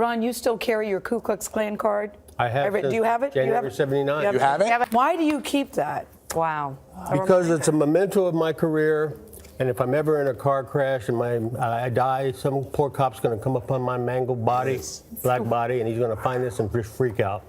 John, you still carry your Ku Klux Klan card? I have. Do you have it? January '79. You have it? Why do you keep that? Wow. Because it's a memento of my career, and if I'm ever in a car crash and I die, some poor cop's going to come upon my mangled body, black body, and he's going to find this and just freak out.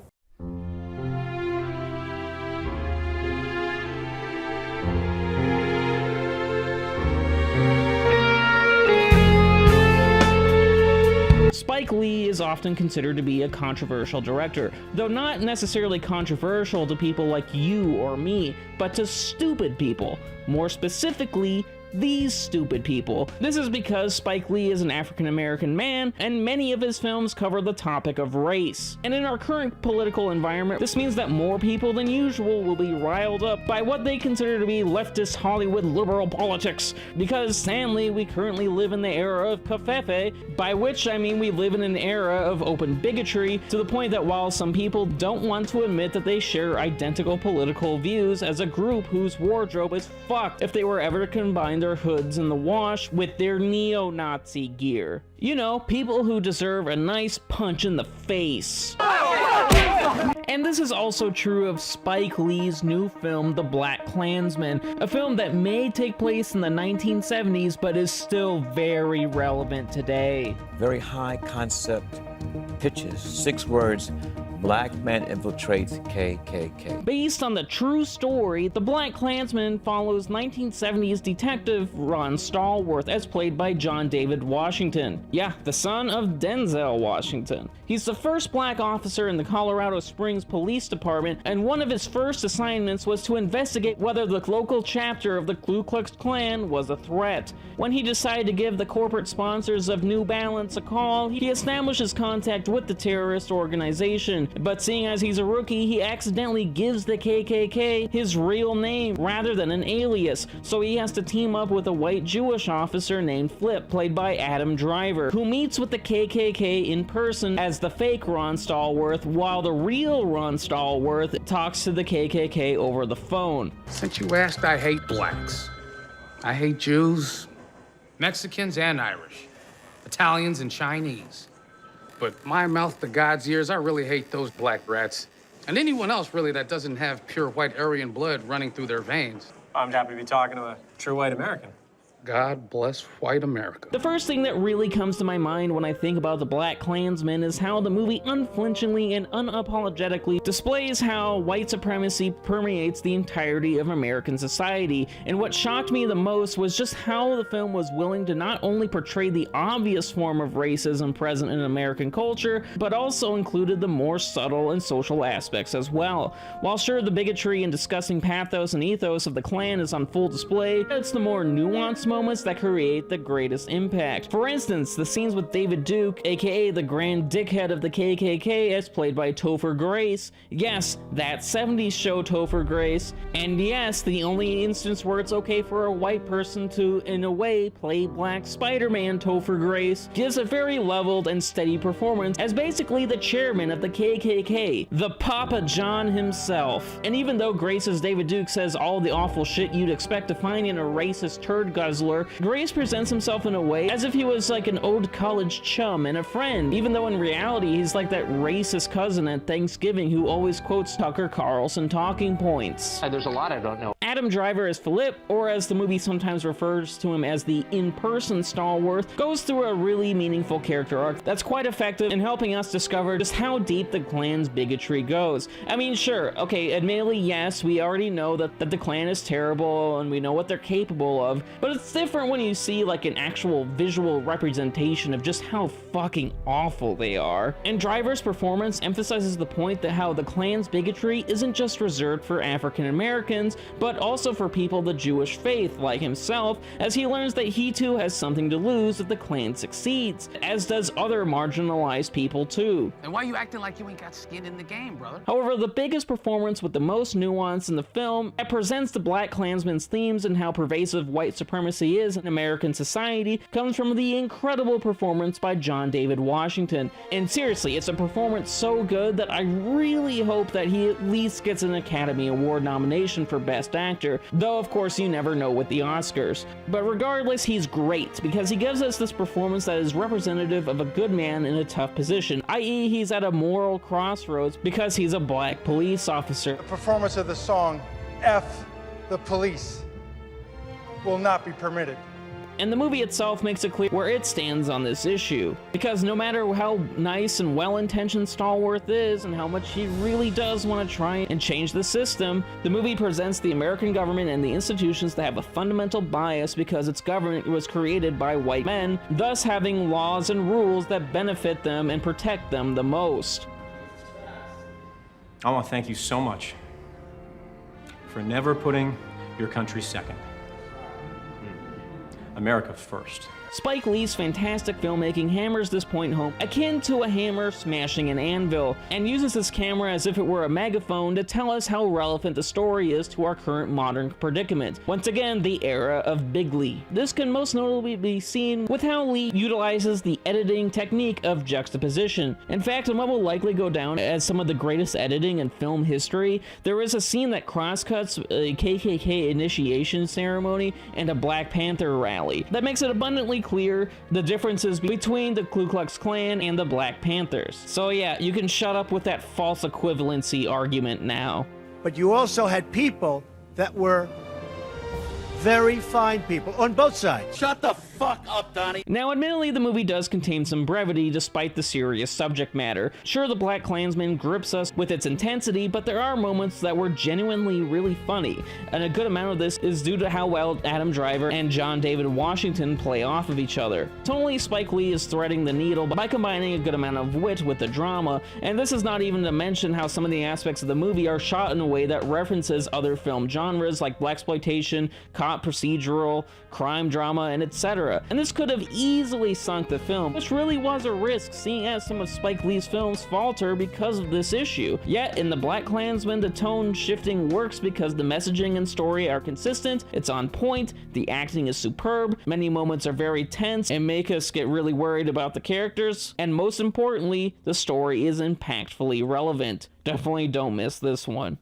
Spike Lee is often considered to be a controversial director, though not necessarily controversial to people like you or me, but to stupid people. More specifically, these stupid people. This is because Spike Lee is an African-American man, and many of his films cover the topic of race. And in our current political environment, this means that more people than usual will be riled up by what they consider to be leftist Hollywood liberal politics, because sadly, we currently live in the era of covfefe, by which I mean we live in an era of open bigotry, to the point that while some people don't want to admit that they share identical political views as a group whose wardrobe is fucked if they were ever to combine their hoods in the wash with their neo-Nazi gear. You know, people who deserve a nice punch in the face. And this is also true of Spike Lee's new film, The BlacKkKlansman, a film that may take place in the 1970s but is still very relevant today. Very high concept pitches, 6 words. Black man infiltrates KKK. Based on the true story, The BlacKkKlansman follows 1970s detective Ron Stallworth, as played by John David Washington. Yeah, the son of Denzel Washington. He's the first black officer in the Colorado Springs Police Department, and one of his first assignments was to investigate whether the local chapter of the Klu Klux Klan was a threat. When he decided to give the corporate sponsors of New Balance a call, he establishes contact with the terrorist organization. But seeing as he's a rookie, he accidentally gives the KKK his real name rather than an alias, so he has to team up with a white Jewish officer named Flip, played by Adam Driver, who meets with the KKK in person as the fake Ron Stallworth, while the real Ron Stallworth talks to the KKK over the phone. Since you asked, I hate blacks. I hate Jews, Mexicans and Irish, Italians and Chinese. But my mouth to God's ears, I really hate those black rats. And anyone else, really, that doesn't have pure white Aryan blood running through their veins. I'm happy to be talking to a true white American. God bless white America. The first thing that really comes to my mind when I think about The BlacKkKlansman is how the movie unflinchingly and unapologetically displays how white supremacy permeates the entirety of American society. And what shocked me the most was just how the film was willing to not only portray the obvious form of racism present in American culture, but also included the more subtle and social aspects as well. While sure, the bigotry and disgusting pathos and ethos of the Klan is on full display, it's the more nuanced moments that create the greatest impact. For instance, the scenes with David Duke, aka the grand dickhead of the KKK, as played by Topher Grace. Yes, that 70s show Topher Grace. And yes, the only instance where it's okay for a white person to, in a way, play Black Spider-Man Topher Grace, gives a very leveled and steady performance as basically the chairman of the KKK, the Papa John himself. And even though Grace's David Duke says all the awful shit you'd expect to find in a racist turd guzzler, Grace presents himself in a way as if he was like an old college chum and a friend, even though in reality he's like that racist cousin at Thanksgiving who always quotes Tucker Carlson talking points. There's a lot I don't know. Adam Driver as Philip, or as the movie sometimes refers to him as the in-person Stallworth, goes through a really meaningful character arc that's quite effective in helping us discover just how deep the Klan's bigotry goes. I mean, sure, okay, admittedly, yes, we already know that the Klan is terrible and we know what they're capable of, but it's different when you see like an actual visual representation of just how fucking awful they are. And Driver's performance emphasizes the point that how the Klan's bigotry isn't just reserved for African Americans, but also for people of the Jewish faith like himself, as he learns that he too has something to lose if the Klan succeeds, as does other marginalized people too. And why you acting like you ain't got skin in the game, brother? However, the biggest performance with the most nuance in the film that presents the BlacKkKlansman's themes and how pervasive white supremacy is in American society comes from the incredible performance by John David Washington. And seriously, it's a performance so good that I really hope that he at least gets an Academy Award nomination for Best Actor. actor, though of course you never know with the Oscars. But regardless, he's great because he gives us this performance that is representative of a good man in a tough position, i.e. he's at a moral crossroads because he's a black police officer. The performance of the song, F the Police, will not be permitted. And the movie itself makes it clear where it stands on this issue. Because no matter how nice and well-intentioned Stallworth is and how much he really does want to try and change the system, the movie presents the American government and the institutions to have a fundamental bias because its government was created by white men, thus having laws and rules that benefit them and protect them the most. I want to thank you so much for never putting your country second. America first. Spike Lee's fantastic filmmaking hammers this point home akin to a hammer smashing an anvil, and uses this camera as if it were a megaphone to tell us how relevant the story is to our current modern predicament. Once again, the era of Big Lee. This can most notably be seen with how Lee utilizes the editing technique of juxtaposition. In fact, in what will likely go down as some of the greatest editing in film history, there is a scene that crosscuts a KKK initiation ceremony and a Black Panther rally. That makes it abundantly clear the differences between the Klu Klux Klan and the Black Panthers. So yeah, you can shut up with that false equivalency argument now. But you also had people that were very fine people on both sides. Shut the fuck up, Donnie. Now, admittedly, the movie does contain some brevity despite the serious subject matter. Sure, the BlacKkKlansman grips us with its intensity, but there are moments that were genuinely really funny, and a good amount of this is due to how well Adam Driver and John David Washington play off of each other. Tonally, Spike Lee is threading the needle by combining a good amount of wit with the drama, and this is not even to mention how some of the aspects of the movie are shot in a way that references other film genres like blaxploitation, procedural, crime drama, and etc. And this could have easily sunk the film, which really was a risk seeing as some of Spike Lee's films falter because of this issue. Yet in the BlacKkKlansman, the tone shifting works because the messaging and story are consistent, it's on point, the acting is superb, many moments are very tense and make us get really worried about the characters, and most importantly, the story is impactfully relevant. Definitely don't miss this one.